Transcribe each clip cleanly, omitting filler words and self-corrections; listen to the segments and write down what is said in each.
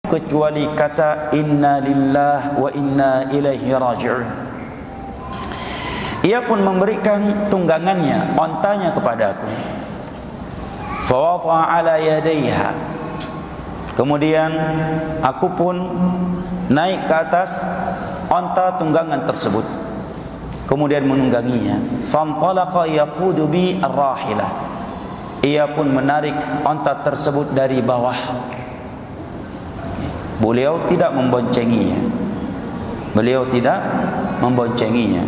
kecuali kata inna lillah wa inna ilaihi raji'un. Ia pun memberikan tunggangannya, ontanya kepadaku. Fawada'a ala yadayha. Kemudian aku pun naik ke atas onta tunggangan tersebut, kemudian menungganginya. Fantalaqa yaqudu bi ar-rahilah. Ia pun menarik onta tersebut dari bawah. Beliau tidak memboncenginya. Beliau tidak memboncenginya.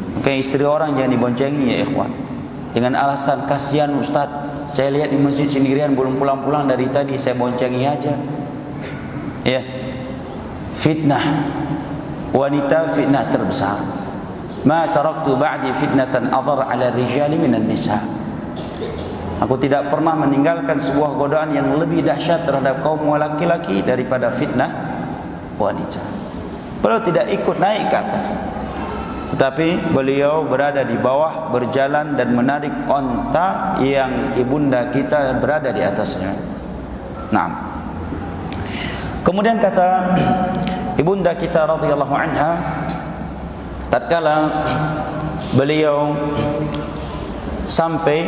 Maka istri orang jangan diboncengi ya ikhwan, dengan alasan kasihan Ustaz, saya lihat di masjid sendirian belum pulang-pulang dari tadi, saya boncengi aja. Ya, fitnah wanita, fitnah terbesar. Ma taraktu ba'di fitnatan adhar 'ala rijali minan nisa. Aku tidak pernah meninggalkan sebuah godaan yang lebih dahsyat terhadap kaum laki-laki daripada fitnah wanita. Beliau tidak ikut naik ke atas, tetapi beliau berada di bawah, berjalan dan menarik onta yang ibunda kita berada di atasnya. Nah, kemudian kata ibunda kita radhiyallahu anha, tatkala beliau sampai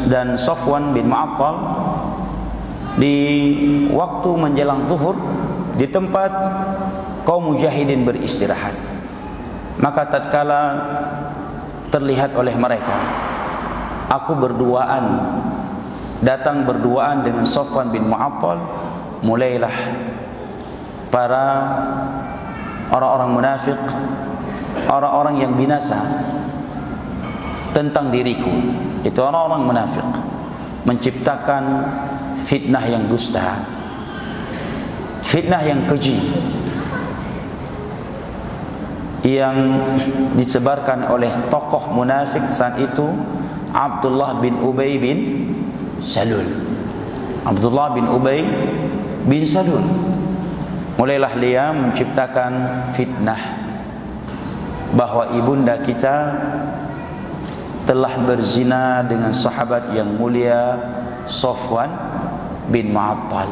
dan Safwan bin Mu'attal di waktu menjelang zuhur di tempat kaum mujahidin beristirahat, maka tatkala terlihat oleh mereka aku datang berduaan dengan Safwan bin Mu'attal, mulailah para orang-orang munafik, orang-orang yang binasa tentang diriku, itu orang-orang munafik, menciptakan fitnah yang dusta, fitnah yang keji yang disebarkan oleh tokoh munafik saat itu, Abdullah bin Ubay bin Salul. Abdullah bin Ubay bin Salul, mulailah dia menciptakan fitnah bahwa ibunda kita telah berzina dengan sahabat yang mulia Safwan bin Mu'attal.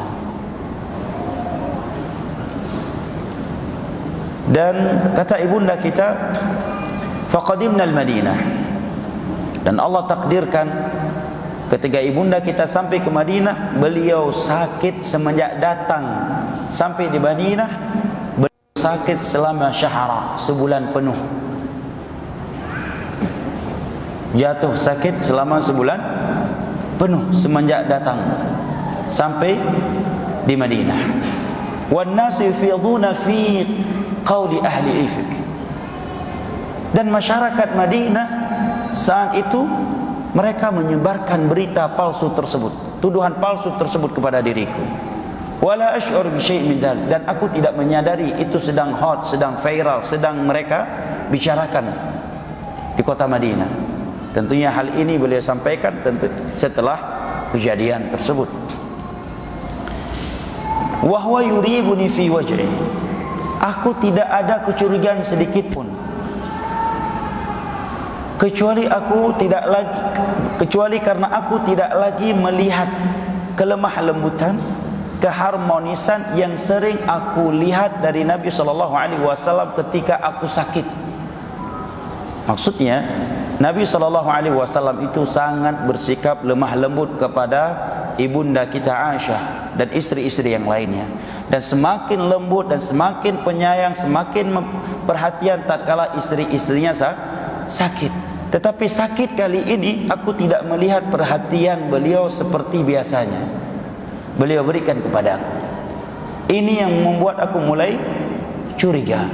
Dan kata ibunda kita, faqadimna al-Madinah, dan Allah takdirkan ketika ibunda kita sampai ke Madinah, beliau sakit semenjak datang sampai di Madinah. Beliau sakit selama syahra, sebulan penuh. Jatuh sakit selama sebulan penuh semenjak datang sampai di Madinah. Wan nasu yufiduna fi qawli ahli ifk. Dan masyarakat Madinah saat itu mereka menyebarkan berita palsu tersebut, tuduhan palsu tersebut kepada diriku. Wala ash'ur bi syai' min dzalik, dan aku tidak menyadari itu sedang hot, sedang viral, sedang mereka bicarakan di kota Madinah. Tentunya hal ini beliau sampaikan tentu setelah kejadian tersebut. Wa huwa yuribuni fi wajhi. Aku tidak ada kecurigaan sedikit pun, kecuali karena aku tidak lagi melihat kelemah lembutan, keharmonisan yang sering aku lihat dari Nabi SAW ketika aku sakit. Maksudnya Nabi SAW itu sangat bersikap lemah lembut kepada ibunda kita Aisyah dan istri-istri yang lainnya, dan semakin lembut dan semakin penyayang, semakin perhatian tatkala istri-istrinya sakit. Tetapi sakit kali ini aku tidak melihat perhatian beliau seperti biasanya beliau berikan kepada aku. Ini yang membuat aku mulai curiga.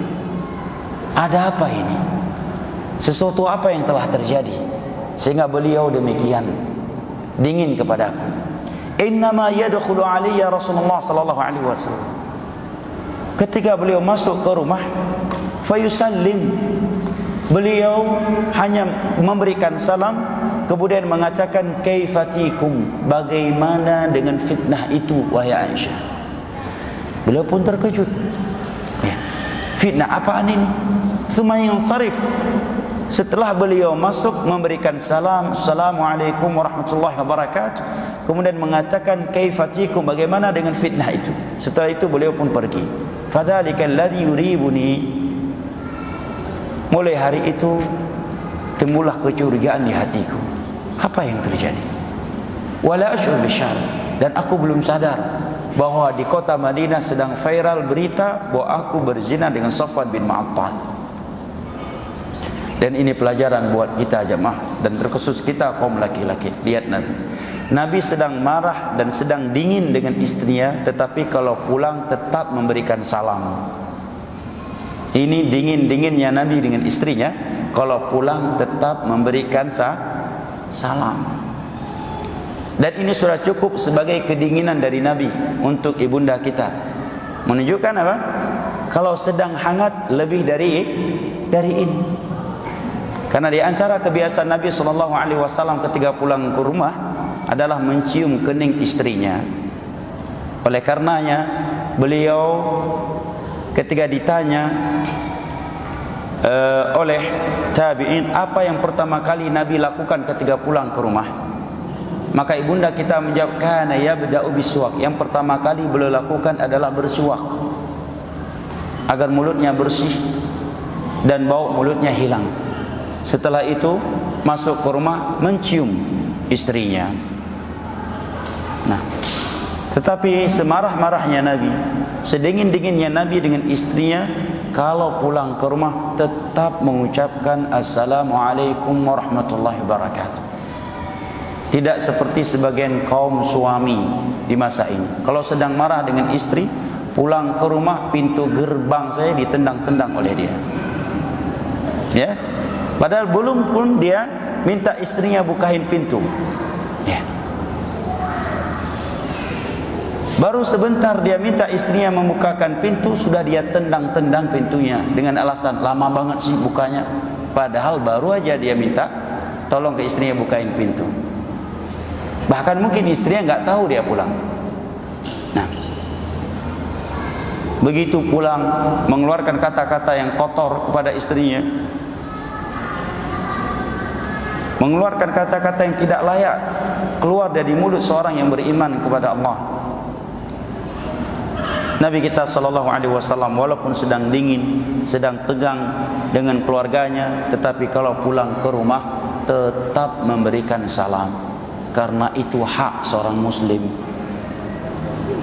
Ada apa ini? Sesuatu apa yang telah terjadi sehingga beliau demikian dingin kepada aku? Innama yadkhulu alayya Rasulullah sallallahu alaihi wasallam. Ketika beliau masuk ke rumah, fayusallim, beliau hanya memberikan salam, kemudian mengatakan kaifatikum, bagaimana dengan fitnah itu wahai Aisyah. Beliau pun terkejut, fitnah apaan ini? Tsumma yansarif, setelah beliau masuk memberikan salam, assalamualaikum warahmatullahi wabarakatuh, kemudian mengatakan kaifatikum, bagaimana dengan fitnah itu. Setelah itu beliau pun pergi. Fadzalika alladhi yuribuni, mulai hari itu timbullah kecurigaan di hatiku. Apa yang terjadi? Wala asyur bisyar, dan aku belum sadar bahwa di kota Madinah sedang viral berita bahwa aku berzina dengan Safwan bin Mu'attal. Dan ini pelajaran buat kita jemaah, dan terkhusus kita kaum laki-laki. Lihat Nabi sedang marah dan sedang dingin dengan istrinya, tetapi kalau pulang tetap memberikan salam. Ini dingin-dinginnya Nabi dengan istrinya, kalau pulang tetap memberikan salam. Dan ini sudah cukup sebagai kedinginan dari Nabi untuk ibunda kita. Menunjukkan apa? Kalau sedang hangat lebih dari ini. Karena di antara kebiasaan Nabi SAW ketika pulang ke rumah adalah mencium kening istrinya. Oleh karenanya beliau ketika ditanya oleh tabi'in apa yang pertama kali Nabi lakukan ketika pulang ke rumah, maka ibunda kita menjawab, kana yabda'u biswak, yang pertama kali beliau lakukan adalah bersuak agar mulutnya bersih dan bau mulutnya hilang. Setelah itu masuk ke rumah mencium istrinya. Nah, tetapi semarah-marahnya Nabi, sedingin-dinginnya Nabi dengan istrinya, kalau pulang ke rumah tetap mengucapkan Assalamualaikum warahmatullahi wabarakatuh. Tidak seperti sebagian kaum suami di masa ini. Kalau sedang marah dengan istri, pulang ke rumah pintu gerbang saya ditendang-tendang oleh dia. Ya, padahal belum pun dia minta istrinya bukain pintu. Ya. Baru sebentar dia minta istrinya membukakan pintu, sudah dia tendang-tendang pintunya dengan alasan lama banget sih bukanya. Padahal baru aja dia minta tolong ke istrinya bukain pintu. Bahkan mungkin istrinya nggak tahu dia pulang. Nah, begitu pulang mengeluarkan kata-kata yang kotor kepada istrinya, mengeluarkan kata-kata yang tidak layak keluar dari mulut seorang yang beriman kepada Allah. Nabi kita SAW walaupun sedang dingin, sedang tegang dengan keluarganya, tetapi kalau pulang ke rumah tetap memberikan salam, karena itu hak seorang muslim.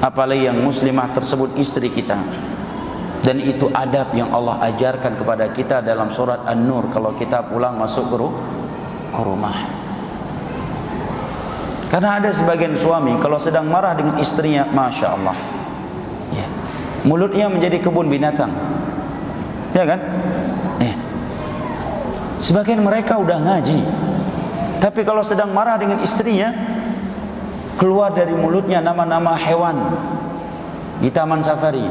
Apalagi yang muslimah tersebut istri kita. Dan itu adab yang Allah ajarkan kepada kita dalam surat An-Nur kalau kita pulang masuk ke rumah. Karena ada sebagian suami kalau sedang marah dengan istrinya, Masya Allah, ya, mulutnya menjadi kebun binatang, ya kan? Sebagian mereka udah ngaji, tapi kalau sedang marah dengan istrinya, keluar dari mulutnya nama-nama hewan di taman safari.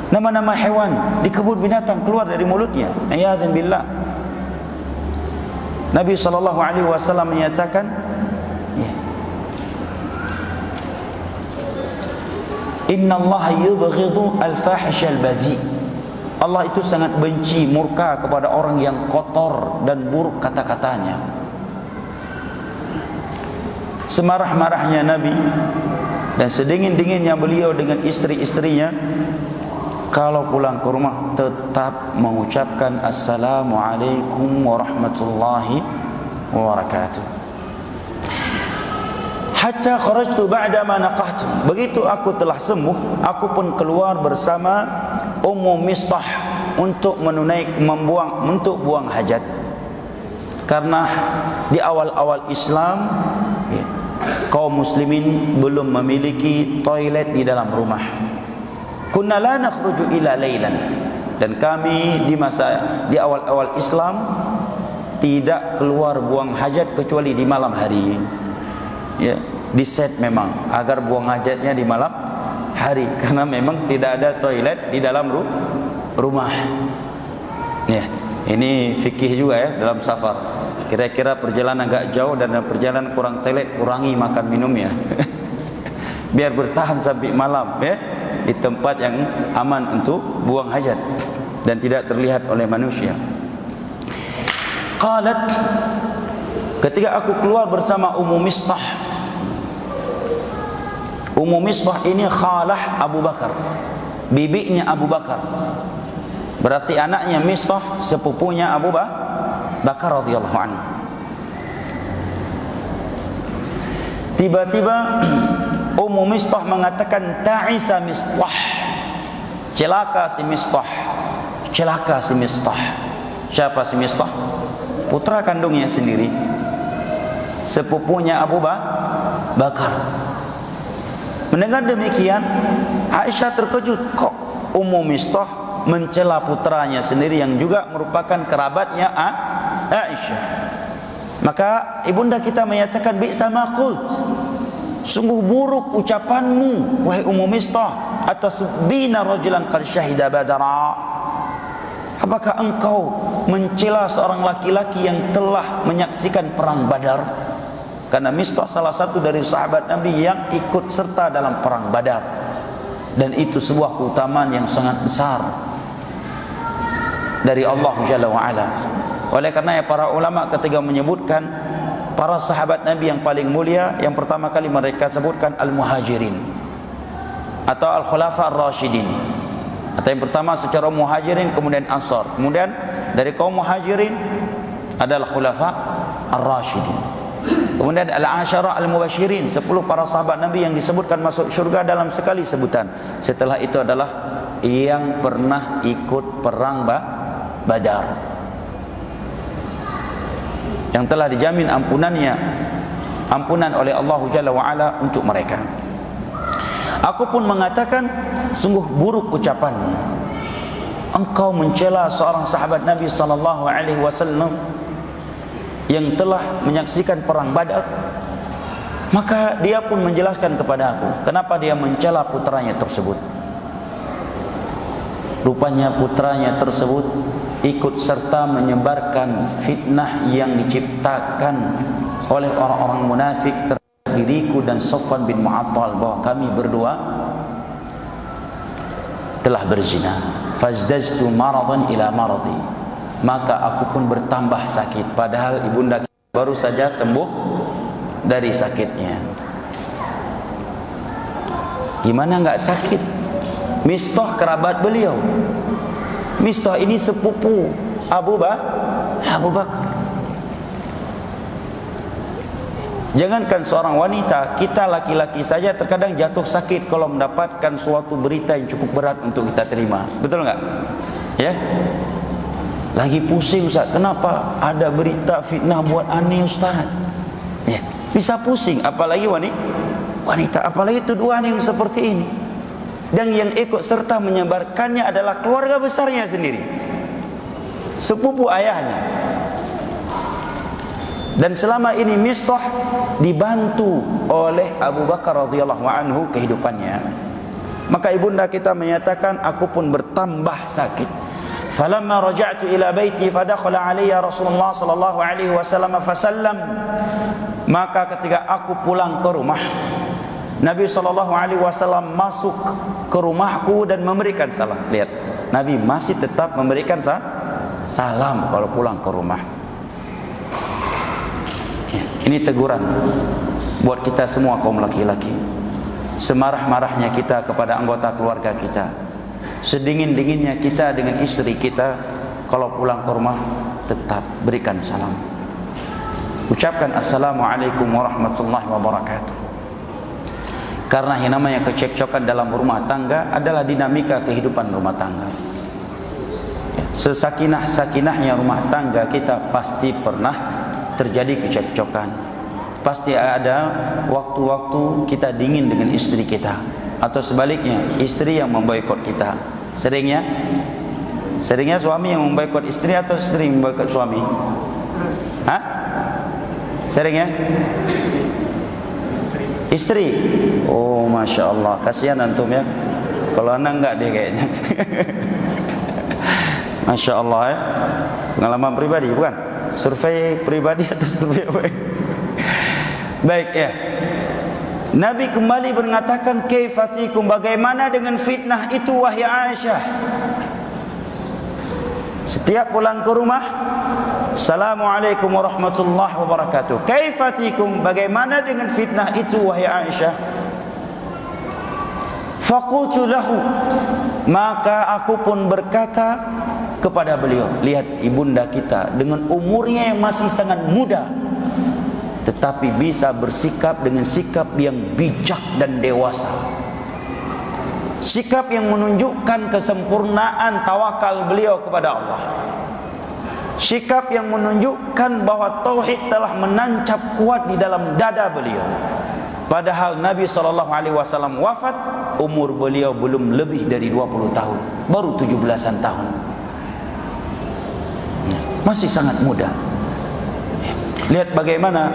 Nama-nama hewan di kebun binatang keluar dari mulutnya. A'yadzan billah. Nabi SAW menyatakan, Inna Allah yubghidhu al-fahish al-badhi. Allah itu sangat benci, murka kepada orang yang kotor dan buruk kata-katanya. Semarah-marahnya Nabi dan sedingin-dinginnya beliau dengan istri-istrinya, kalau pulang ke rumah tetap mengucapkan Assalamualaikum warahmatullahi wabarakatuh. Hatta kharajtu ba'da ma naqahtu. Begitu aku telah sembuh, aku pun keluar bersama Ummu Mistah untuk buang hajat. Karena di awal-awal Islam, kaum muslimin belum memiliki toilet di dalam rumah. Kunna la nakhruju ila lailan, dan kami di awal-awal Islam tidak keluar buang hajat kecuali di malam hari. Ya, diset memang agar buang hajatnya di malam hari, karena memang tidak ada toilet di dalam rumah. Ya, ini fikih juga ya dalam safar. Kira-kira perjalanan agak jauh dan perjalanan kurang toilet, kurangi makan minumnya. Biar bertahan sampai malam ya, di tempat yang aman untuk buang hajat dan tidak terlihat oleh manusia. Qalat, ketika aku keluar bersama Ummu Mistah. Ummu Mistah ini khalah Abu Bakar, bibinya Abu Bakar. Berarti anaknya Mistah sepupunya Abu Bakar radhiyallahu anhu. Tiba-tiba Ummu Mistah mengatakan, ta'isa Mistah, celaka si Mistah, celaka si Mistah. Siapa si Mistah? Putra kandungnya sendiri, sepupunya Abu Bakar. Mendengar demikian, Aisyah terkejut, kok Ummu Mistah mencela putranya sendiri yang juga merupakan kerabatnya Aisyah. Maka ibunda kita menyatakan, bi'sa ma qult, sungguh buruk ucapanmu wahai Ummu Mistah, atasbina rajulan qad syahida badara. Apakah engkau mencela seorang laki-laki yang telah menyaksikan perang Badar? Karena Mistah salah satu dari sahabat Nabi yang ikut serta dalam perang Badar, dan itu sebuah keutamaan yang sangat besar dari Allah Jalla wa Ala. Oleh karena para ulama ketika menyebutkan para sahabat Nabi yang paling mulia, yang pertama kali mereka sebutkan al-muhajirin atau al-khulafa ar-rasyidin. Atau yang pertama secara muhajirin, kemudian ansar, kemudian dari kaum muhajirin adalah khulafa ar-rasyidin, kemudian al-asyara al-mubasyirin, 10 para sahabat Nabi yang disebutkan masuk syurga dalam sekali sebutan. Setelah itu adalah yang pernah ikut perang Badar, yang telah dijamin ampunan oleh Allah Jalla wa Ala untuk mereka. Aku pun mengatakan, sungguh buruk ucapanmu, engkau mencela seorang sahabat Nabi sallallahu alaihi wasallam yang telah menyaksikan perang Badar. Maka dia pun menjelaskan kepada aku kenapa dia mencela putranya tersebut. Rupanya putranya tersebut ikut serta menyebarkan fitnah yang diciptakan oleh orang-orang munafik terhadap diriku dan Safwan bin Mu'attal, bahwa kami berdua telah berzina. Fazdajtu maradan ila maradi, maka aku pun bertambah sakit, padahal ibunda baru saja sembuh dari sakitnya. Gimana enggak sakit? Mistah kerabat beliau. Mistah ini sepupu Abu Bakar. Jangankan seorang wanita, kita laki-laki saja terkadang jatuh sakit kalau mendapatkan suatu berita yang cukup berat untuk kita terima. Betul enggak? Ya? Lagi pusing, Ustaz, kenapa ada berita fitnah buat aneh, Ustaz? Ya, bisa pusing, apalagi wanita, apalagi tuduhan yang seperti ini. Dan yang ikut serta menyebarkannya adalah keluarga besarnya sendiri, sepupu ayahnya. Dan selama ini Mistah dibantu oleh Abu Bakar radhiyallahu anhu kehidupannya. Maka ibunda kita menyatakan, aku pun bertambah sakit. Falamma raja'tu ila baiti fadakhala alayya Rasulullah sallallahu alaihi wasallam fasallam. Maka ketika aku pulang ke rumah, Nabi sallallahu alaihi wasallam masuk ke rumahku dan memberikan salam. Lihat, Nabi masih tetap memberikan salam kalau pulang ke rumah. Ini teguran buat kita semua kaum laki-laki. Semarah-marahnya kita kepada anggota keluarga kita, sedingin-dinginnya kita dengan istri kita, kalau pulang ke rumah tetap berikan salam. Ucapkan assalamualaikum warahmatullahi wabarakatuh. Karena yang namanya kecekcokan dalam rumah tangga adalah dinamika kehidupan rumah tangga. Sesakinah-sakinahnya rumah tangga kita pasti pernah terjadi kecekcokan. Pasti ada waktu-waktu kita dingin dengan istri kita, atau sebaliknya istri yang memboikot kita. Seringnya suami yang memboikot istri atau istri yang memboikot suami? Hah? Seringnya istri. Oh, masya Allah, kasihan antum ya. Kalau anak enggak deh kayaknya. Masya Allah ya. Pengalaman pribadi bukan? Survei pribadi atau survei apa? Baik ya. Nabi kembali mengatakan, kaifatikum, bagaimana dengan fitnah itu wahai Aisyah? Setiap pulang ke rumah Assalamualaikum warahmatullahi wabarakatuh. Kaifatikum, bagaimana dengan fitnah itu wahai Aisyah? Faqultu lahu, maka aku pun berkata kepada beliau. Lihat ibunda kita dengan umurnya yang masih sangat muda, tetapi bisa bersikap dengan sikap yang bijak dan dewasa. Sikap yang menunjukkan kesempurnaan tawakal beliau kepada Allah. Sikap yang menunjukkan bahwa tauhid telah menancap kuat di dalam dada beliau. Padahal Nabi SAW wafat, umur beliau belum lebih dari 20 tahun, baru 17-an tahun. Masih sangat muda. Lihat bagaimana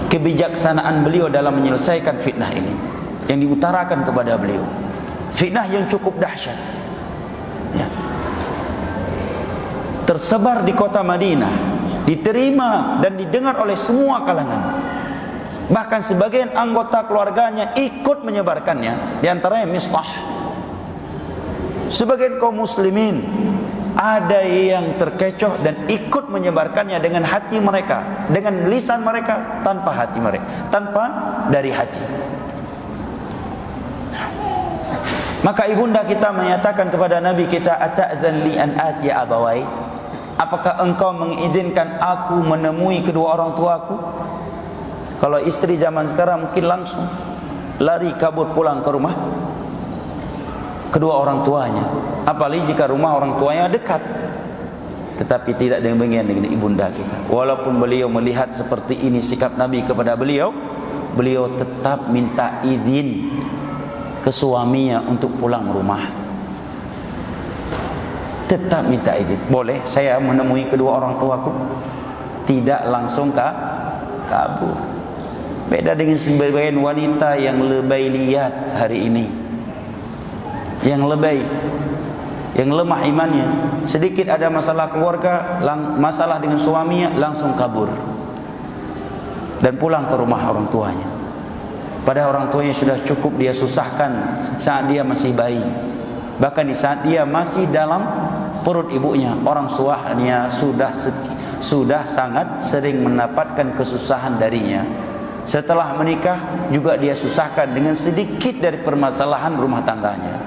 kebijaksanaan beliau dalam menyelesaikan fitnah ini yang diutarakan kepada beliau. Fitnah yang cukup dahsyat, ya. Tersebar di kota Madinah, diterima dan didengar oleh semua kalangan. Bahkan sebagian anggota keluarganya ikut menyebarkannya, di antaranya Mistah. Sebagian kaum muslimin ada yang terkecoh dan ikut menyebarkannya dengan hati mereka, dengan lisan mereka, tanpa hati mereka, tanpa dari hati. Maka ibunda kita menyatakan kepada Nabi kita, ata'zan li an atiya abawai, apakah engkau mengizinkan aku menemui kedua orang tuaku? Kalau istri zaman sekarang mungkin langsung lari kabur pulang ke rumah kedua orang tuanya, apalagi jika rumah orang tuanya dekat. Tetapi tidak demikian dengan ibunda kita. Walaupun beliau melihat seperti ini sikap Nabi kepada beliau, beliau tetap minta izin ke suaminya untuk pulang rumah. Tetap minta izin. Boleh saya menemui kedua orang tuaku? Tidak langsung kabur. Beda dengan sebagian wanita yang lebay liat hari ini, yang lebay, yang lemah imannya. Sedikit ada masalah keluarga, masalah dengan suaminya, langsung kabur dan pulang ke rumah orang tuanya. Padahal orang tuanya sudah cukup dia susahkan saat dia masih bayi. Bahkan di saat dia masih dalam perut ibunya, orang tuanya sudah sangat sering mendapatkan kesusahan darinya. Setelah menikah juga dia susahkan dengan sedikit dari permasalahan rumah tangganya.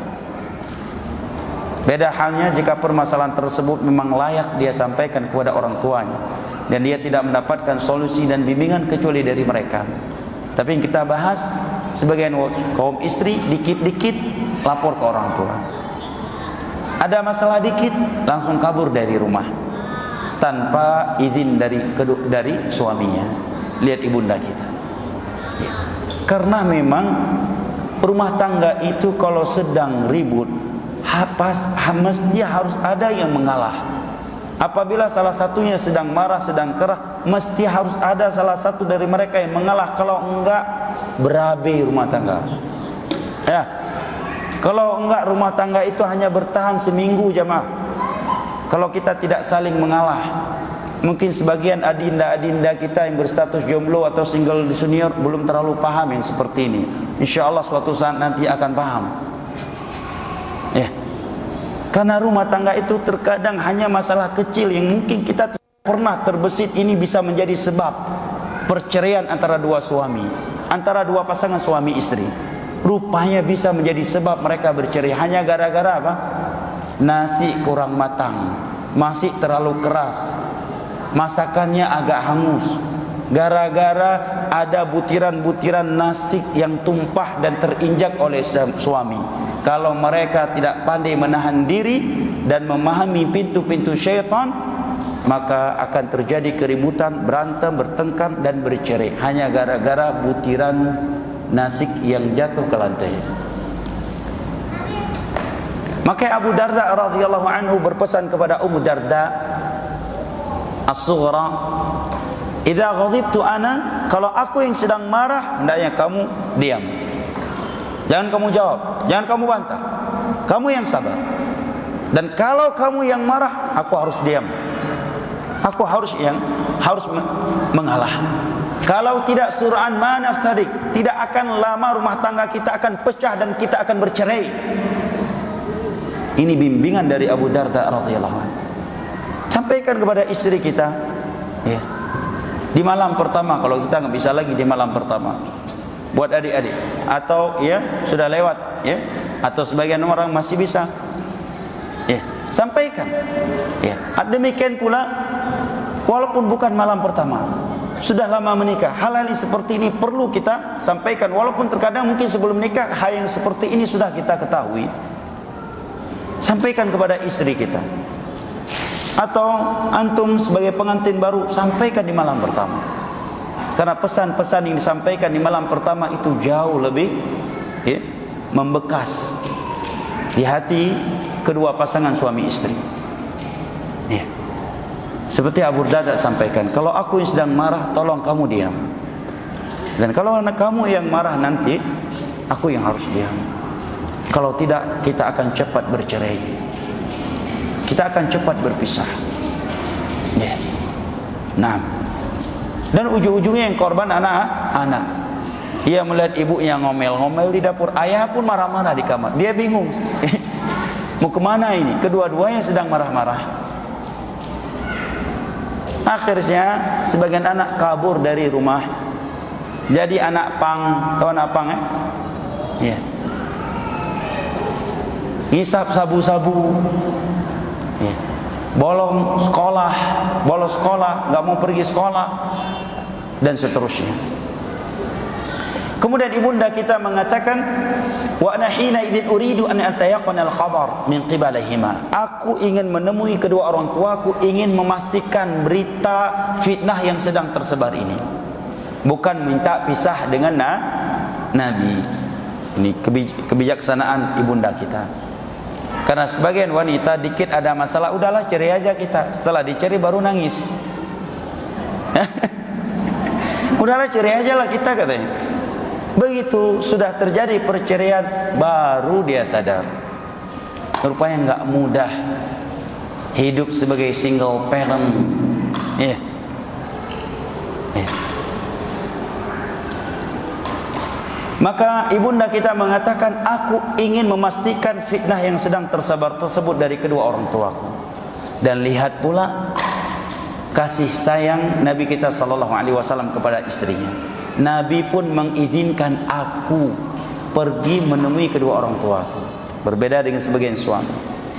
Beda halnya jika permasalahan tersebut memang layak dia sampaikan kepada orang tuanya dan dia tidak mendapatkan solusi dan bimbingan kecuali dari mereka. Tapi yang kita bahas, sebagian kaum istri dikit-dikit lapor ke orang tua. Ada masalah dikit langsung kabur dari rumah tanpa izin dari suaminya. Lihat ibunda kita. Karena memang rumah tangga itu kalau sedang ribut, mesti harus ada yang mengalah. Apabila salah satunya sedang marah, sedang kerah, mesti harus ada salah satu dari mereka yang mengalah. Kalau enggak, berabe rumah tangga. Ya, kalau enggak rumah tangga itu hanya bertahan seminggu jemaah. Kalau kita tidak saling mengalah. Mungkin sebagian adinda-adinda kita yang berstatus jomblo atau single senior belum terlalu paham yang seperti ini. Insya Allah suatu saat nanti akan paham. Ya. Karena rumah tangga itu terkadang hanya masalah kecil yang mungkin kita tidak pernah terbesit ini bisa menjadi sebab perceraian antara dua suami, antara dua pasangan suami istri. Rupanya bisa menjadi sebab mereka bercerai hanya gara-gara apa? Nasi kurang matang, masih terlalu keras, masakannya agak hangus, gara-gara ada butiran-butiran nasi yang tumpah dan terinjak oleh suami. Kalau mereka tidak pandai menahan diri dan memahami pintu-pintu syaitan, maka akan terjadi keributan, berantem, bertengkar dan bercerai hanya gara-gara butiran nasi yang jatuh ke lantai. Maka Abu Darda radhiyallahu anhu berpesan kepada Ummu Darda as-sughra, "Idza ghadibtu ana," kalau aku yang sedang marah, hendaknya kamu diam. Jangan kamu jawab, jangan kamu bantah. Kamu yang sabar. Dan kalau kamu yang marah, aku harus diam. Aku harus mengalah. Kalau tidak sur'an ma naftarik, tidak akan lama rumah tangga kita akan pecah dan kita akan bercerai. Ini bimbingan dari Abu Darda radhiyallahu anhu. Sampaikan kepada istri kita, ya. Di malam pertama, kalau kita nggak bisa lagi di malam pertama, buat adik-adik, atau ya sudah lewat, ya, atau sebagian orang masih bisa, ya, sampaikan, ya. Demikian pula, walaupun bukan malam pertama, sudah lama menikah, hal-hal seperti ini perlu kita sampaikan, walaupun terkadang mungkin sebelum nikah hal yang seperti ini sudah kita ketahui. Sampaikan kepada istri kita. Atau antum sebagai pengantin baru, sampaikan di malam pertama. Karena pesan-pesan yang disampaikan di malam pertama itu jauh lebih, ya, membekas di hati kedua pasangan suami istri, ya. Seperti Abu Darda sampaikan, kalau aku yang sedang marah, tolong kamu diam. Dan kalau anak kamu yang marah nanti, aku yang harus diam. Kalau tidak, kita akan cepat bercerai. Kita akan cepat berpisah. Ya. Nah. Dan ujung-ujungnya yang korban anak-anak. Ia melihat ibunya ngomel-ngomel di dapur, ayah pun marah-marah di kamar. Dia bingung. Mau kemana ini? Kedua-duanya sedang marah-marah. Akhirnya sebagian anak kabur dari rumah. Jadi anak pang, tahu anak pang ya? Ya. Ngisap sabu-sabu. Ya. Bolos sekolah, nggak mau pergi sekolah, dan seterusnya. Kemudian ibunda kita mengatakan, wa ana hina idzin uridu an atayaqana al-khabar min qibalihima. Aku ingin menemui kedua orang tuaku, ingin memastikan berita fitnah yang sedang tersebar ini. Bukan minta pisah dengan Nabi. Ini kebijaksanaan ibunda kita. Karena sebagian wanita dikit ada masalah, udahlah cerai aja kita. Setelah dicari baru nangis. Udahlah cerai aja lah kita, katanya. Begitu sudah terjadi perceraian, baru dia sadar. Rupanya nggak mudah hidup sebagai single parent. Ya. Maka ibunda kita mengatakan, aku ingin memastikan fitnah yang sedang tersebar tersebut dari kedua orang tuaku. Dan lihat pula kasih sayang Nabi kita SAW kepada istrinya. Nabi pun mengizinkan aku pergi menemui kedua orang tuaku. Berbeda dengan sebagian suami.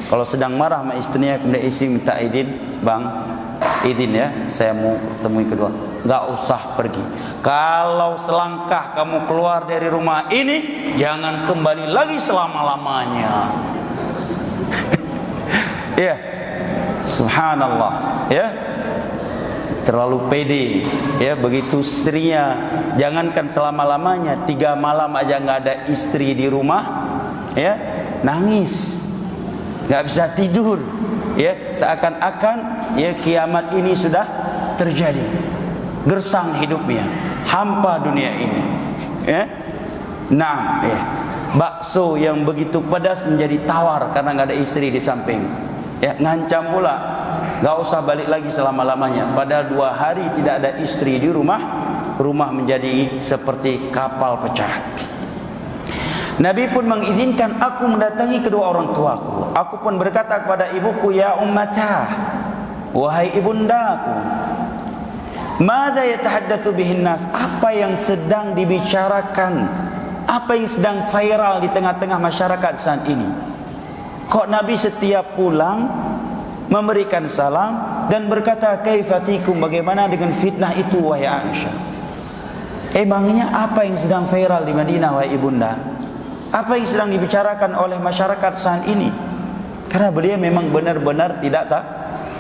Kalau sedang marah sama istrinya, kemudian istri minta izin, bang, izin ya, saya mau temui kedua. Nggak usah pergi. Kalau selangkah kamu keluar dari rumah ini, jangan kembali lagi selama-lamanya. Ya, subhanallah, ya, terlalu pede, ya, begitu istrinya. Jangankan selama-lamanya, 3 malam aja nggak ada istri di rumah, ya, nangis, nggak bisa tidur, ya, seakan-akan ya kiamat ini sudah terjadi. Gersang hidupnya, hampa dunia ini, ya. Nah, ya, bakso yang begitu pedas menjadi tawar karena nggak ada istri di samping, ya, ngancam pula, nggak usah balik lagi selama-lamanya. Padahal 2 hari tidak ada istri di rumah, rumah menjadi seperti kapal pecah. Nabi pun mengizinkan aku mendatangi kedua orang tuaku. Aku pun berkata kepada ibuku, ya ummata, wahai ibundaku, madza yatahaddatsu bihin nas? Apa yang sedang dibicarakan? Apa yang sedang viral di tengah-tengah masyarakat saat ini? Kok Nabi setiap pulang memberikan salam dan berkata, kaifatikum, bagaimana dengan fitnah itu wahai Aisyah? Emangnya apa yang sedang viral di Madinah wahai ibunda? Apa yang sedang dibicarakan oleh masyarakat saat ini? Karena beliau memang benar-benar tidak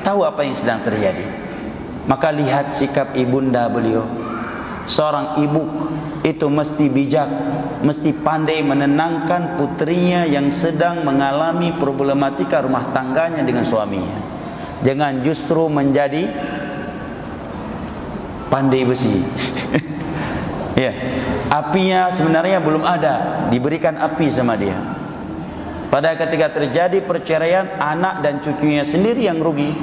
tahu apa yang sedang terjadi. Maka lihat sikap ibunda beliau. Seorang ibu itu mesti bijak, mesti pandai menenangkan putrinya yang sedang mengalami problematika rumah tangganya dengan suaminya. Jangan justru menjadi pandai besi. Ya, apinya sebenarnya belum ada, diberikan api sama dia. Pada ketika terjadi perceraian, anak dan cucunya sendiri yang rugi.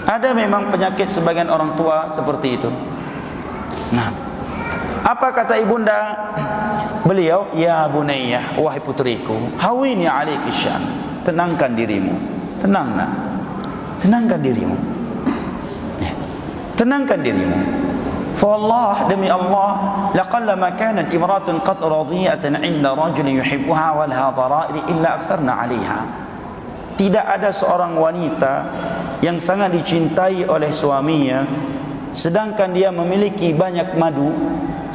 Ada memang penyakit sebagian orang tua seperti itu. Nah, apa kata ibunda beliau? Ya bunayyah, wahai putriku, hawini alaiki syan, tenangkan dirimu, tenang nak, Tenangkan dirimu. Ya. Tenangkan dirimu. Fallah, demi Allah, laqallama kanat imratun qad radiyatan 'inda rajulin yuhibbuha wa laha dhara'ir illa aktharna 'alayha. Tidak ada seorang wanita yang sangat dicintai oleh suaminya sedangkan dia memiliki banyak madu,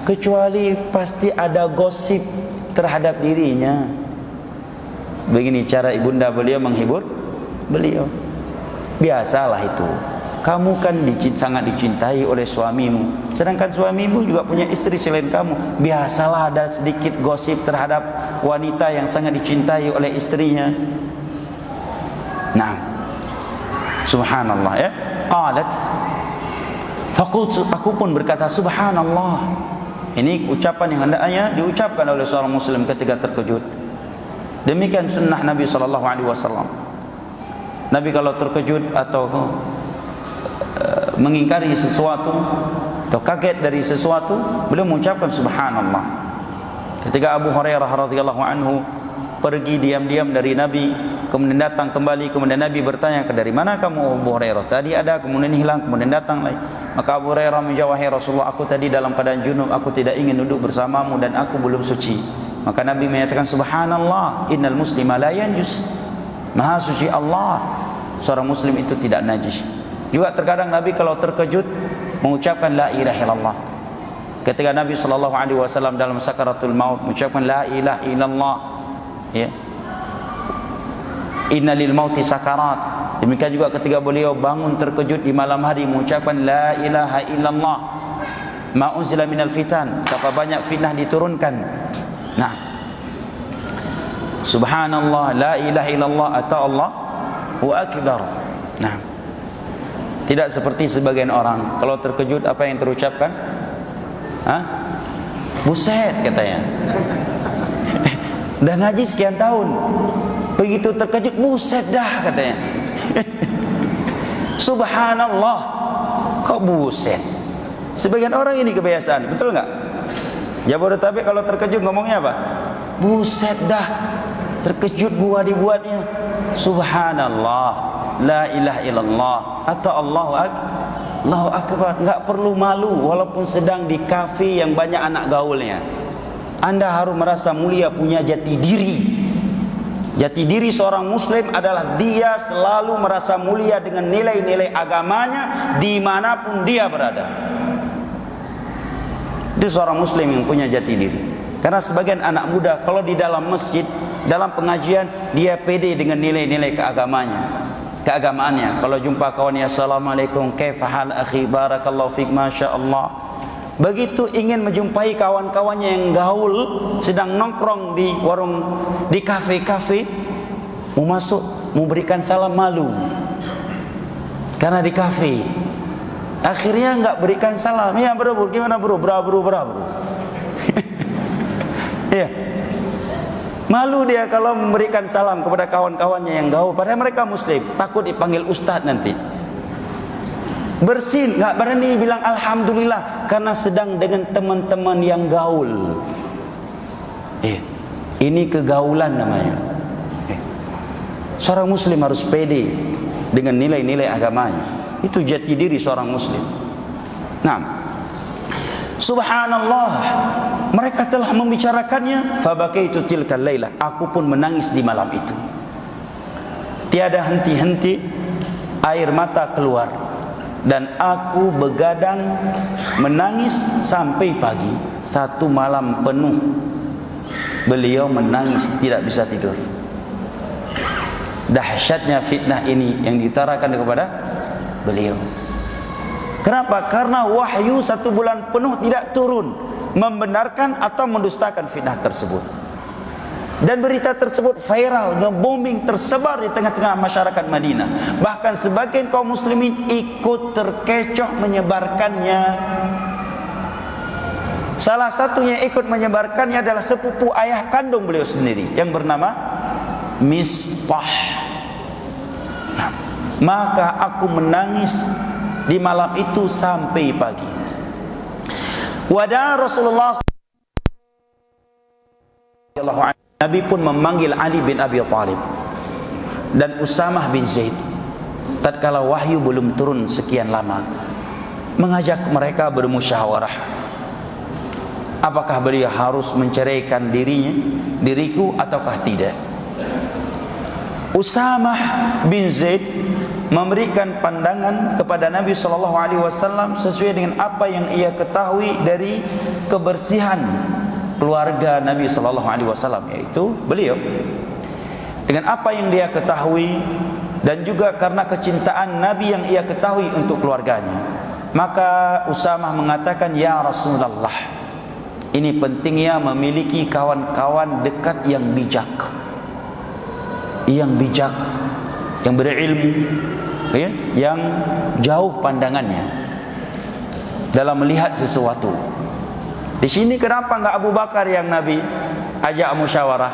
kecuali pasti ada gosip terhadap dirinya. Begini cara ibunda beliau menghibur beliau. Biasalah itu. Kamu kan sangat dicintai oleh suamimu, sedangkan suamimu juga punya istri selain kamu. Biasalah ada sedikit gosip terhadap wanita yang sangat dicintai oleh istrinya. Nah, subhanallah ya. Qalat, faqultu, aku pun berkata subhanallah. Ini ucapan yang hendaknya diucapkan oleh seorang muslim ketika terkejut. Demikian sunnah Nabi SAW. Nabi kalau terkejut atau mengingkari sesuatu atau kaget dari sesuatu, beliau mengucapkan subhanallah. Ketika Abu Hurairah radhiyallahu anhu pergi diam-diam dari Nabi, kemudian datang kembali, kemudian Nabi bertanya, dari mana kamu Abu Hurairah? Tadi ada, kemudian hilang, kemudian datang lagi. Maka Abu Hurairah menjawab, "Hai Rasulullah, aku tadi dalam keadaan junub, aku tidak ingin duduk bersamamu dan aku belum suci." Maka Nabi menyatakan subhanallah, innal muslima la yanjus. Maha suci Allah, seorang muslim itu tidak najis. Juga terkadang Nabi kalau terkejut mengucapkan la ilaha illallah. Ketika Nabi SAW dalam sakaratul maut mengucapkan la ilaha illallah, ya, inna lil mauti sakarat. Demikian juga ketika beliau bangun terkejut di malam hari mengucapkan la ilaha illallah, ma unzila minal fitan, betapa banyak fitnah diturunkan. Nah, subhanallah, la ilaha illallah, atau Allahu akbar. Nah, tidak seperti sebagian orang kalau terkejut apa yang terucapkan? Buset katanya. Dah ngaji sekian tahun, begitu terkejut buset dah katanya. Subhanallah, kok buset? Sebagian orang ini kebiasaan, betul nggak? Jabodetabek kalau terkejut ngomongnya apa? Buset dah, terkejut gua dibuatnya. Subhanallah, la ilaha illallah, atau Allahu akbar. Nggak perlu malu walaupun sedang di kafe yang banyak anak gaulnya. Anda harus merasa mulia, punya jati diri. Jati diri seorang muslim adalah dia selalu merasa mulia dengan nilai-nilai agamanya dimanapun dia berada. Itu seorang muslim yang punya jati diri. Karena sebagian anak muda kalau di dalam masjid, dalam pengajian, dia pede dengan nilai-nilai keagamaannya. Kalau jumpa kawannya, assalamualaikum, kaifa hal akhi, barakallahu fik, masyaallah. Begitu ingin menjumpai kawan-kawannya yang gaul, sedang nongkrong di warung, di kafe-kafe, mau masuk, mau berikan salam, malu. Karena di kafe. Akhirnya enggak berikan salam. Ya bro, gimana bro? Bro. Ya. Malu dia kalau memberikan salam kepada kawan-kawannya yang gaul, padahal mereka muslim, takut dipanggil ustaz nanti. Bersin, nggak berani bilang alhamdulillah karena sedang dengan teman-teman yang gaul. Ini kegaulan namanya. Seorang muslim harus pede dengan nilai-nilai agamanya. Itu jati diri seorang muslim. Nah, subhanallah, mereka telah membicarakannya. Fabakaitu tilkal laila, aku pun menangis di malam itu. Tiada henti-henti air mata keluar. Dan aku begadang menangis sampai pagi. Satu malam penuh beliau menangis, tidak bisa tidur. Dahsyatnya fitnah ini yang diutarakan kepada beliau. Kenapa? Karena wahyu 1 bulan penuh tidak turun membenarkan atau mendustakan fitnah tersebut. Dan berita tersebut viral, nge-booming, tersebar di tengah-tengah masyarakat Madinah. Bahkan sebagian kaum muslimin ikut terkecoh menyebarkannya. Salah satunya ikut menyebarkannya adalah sepupu ayah kandung beliau sendiri yang bernama Mistah. Maka aku menangis di malam itu sampai pagi. Wada Rasulullah sallallahu alaihi. Nabi pun memanggil Ali bin Abi Thalib dan Usamah bin Zaid. tatkala wahyu belum turun sekian lama, mengajak mereka bermusyawarah. Apakah beliau harus menceraikan diriku ataukah tidak? Usamah bin Zaid memberikan pandangan kepada Nabi SAW sesuai dengan apa yang ia ketahui dari kebersihan keluarga Nabi SAW, yaitu beliau. Dengan apa yang dia ketahui dan juga karena kecintaan Nabi yang ia ketahui untuk keluarganya, maka Usamah mengatakan, ya Rasulullah, ini pentingnya memiliki kawan-kawan dekat yang bijak, yang berilmu, ya, yang jauh pandangannya dalam melihat sesuatu. Di sini kenapa enggak Abu Bakar yang Nabi ajak musyawarah?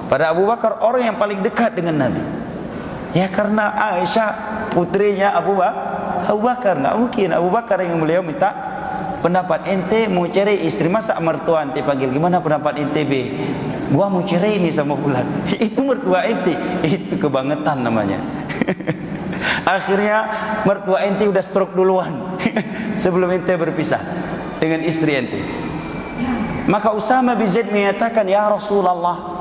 Pada Abu Bakar orang yang paling dekat dengan Nabi. Ya karena Aisyah putrinya Abu Bakar, enggak mungkin Abu Bakar yang beliau minta pendapat. Ente mau cari istri, masa mertua ente panggil, gimana pendapat ente be? Gua mau cerai ini sama fulan. Itu mertua ente, itu kebangetan namanya. Akhirnya mertua ente udah stroke duluan sebelum ente berpisah dengan istri ente. Maka Usamah bin Zaid menyatakan, ya Rasulullah,